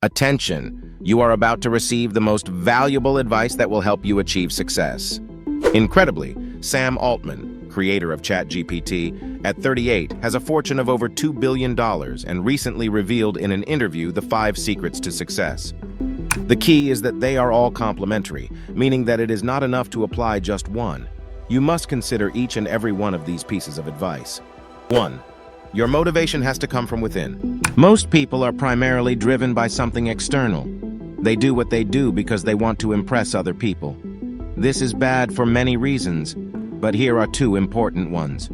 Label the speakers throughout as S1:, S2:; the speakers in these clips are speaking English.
S1: Attention, you are about to receive the most valuable advice that will help you achieve success. Incredibly, Sam Altman, creator of ChatGPT, at 38, has a fortune of over $2 billion and recently revealed in an interview the 5 secrets to success. The key is that they are all complementary, meaning that it is not enough to apply just one. You must consider each and every one of these pieces of advice. 1. Your motivation has to come from within. Most people are primarily driven by something external. They do what they do because they want to impress other people. This is bad for many reasons, but here are 2 important ones.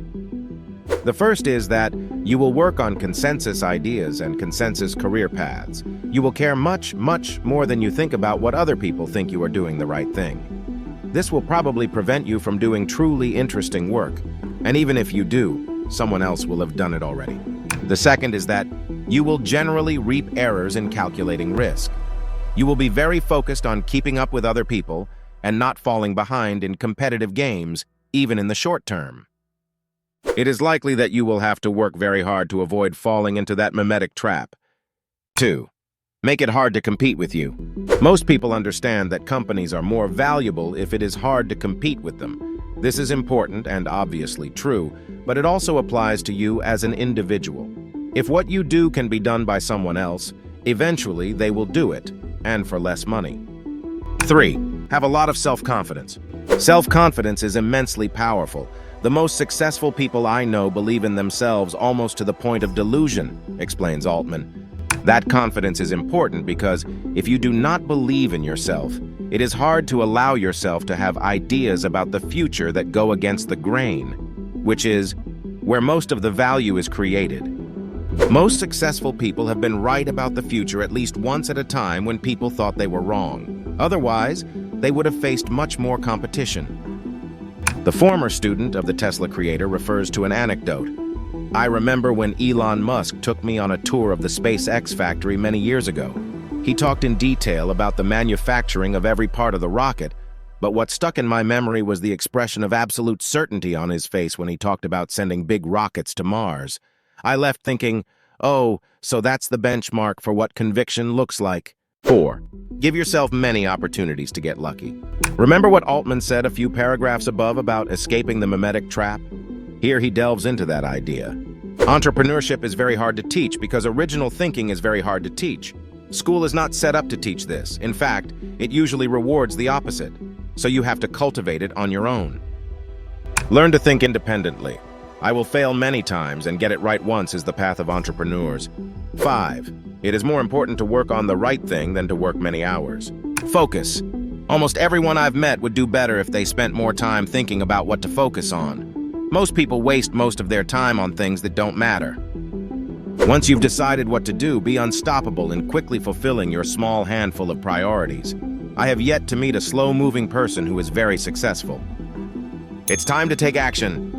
S1: The first is that you will work on consensus ideas and consensus career paths. You will care much more than you think about what other people think you are doing the right thing. This will probably prevent you from doing truly interesting work, and even if you do, someone else will have done it already. The second is that you will generally reap errors in calculating risk. You will be very focused on keeping up with other people and not falling behind in competitive games, even in the short term. It is likely that you will have to work very hard to avoid falling into that mimetic trap. 2. Make it hard to compete with you. Most people understand that companies are more valuable if it is hard to compete with them. This is important and obviously true, but it also applies to you as an individual. If what you do can be done by someone else, eventually they will do it, and for less money. 3. Have a lot of self-confidence. Self-confidence is immensely powerful. The most successful people I know believe in themselves almost to the point of delusion, explains Altman. That confidence is important because if you do not believe in yourself, it is hard to allow yourself to have ideas about the future that go against the grain, which is where most of the value is created. Most successful people have been right about the future at least once at a time when people thought they were wrong. Otherwise, they would have faced much more competition. The former student of the Tesla creator refers to an anecdote. I remember when Elon Musk took me on a tour of the SpaceX factory many years ago. He talked in detail about the manufacturing of every part of the rocket, but what stuck in my memory was the expression of absolute certainty on his face when he talked about sending big rockets to Mars. I left thinking, oh, so that's the benchmark for what conviction looks like. 4. Give yourself many opportunities to get lucky. Remember what Altman said a few paragraphs above about escaping the mimetic trap? Here he delves into that idea. Entrepreneurship is very hard to teach because original thinking is very hard to teach. School is not set up to teach this. In fact, it usually rewards the opposite. So you have to cultivate it on your own. Learn to think independently. I will fail many times and get it right once is the path of entrepreneurs. 5. It is more important to work on the right thing than to work many hours. Focus. Almost everyone I've met would do better if they spent more time thinking about what to focus on. Most people waste most of their time on things that don't matter. Once you've decided what to do, be unstoppable in quickly fulfilling your small handful of priorities. I have yet to meet a slow-moving person who is very successful. It's time to take action.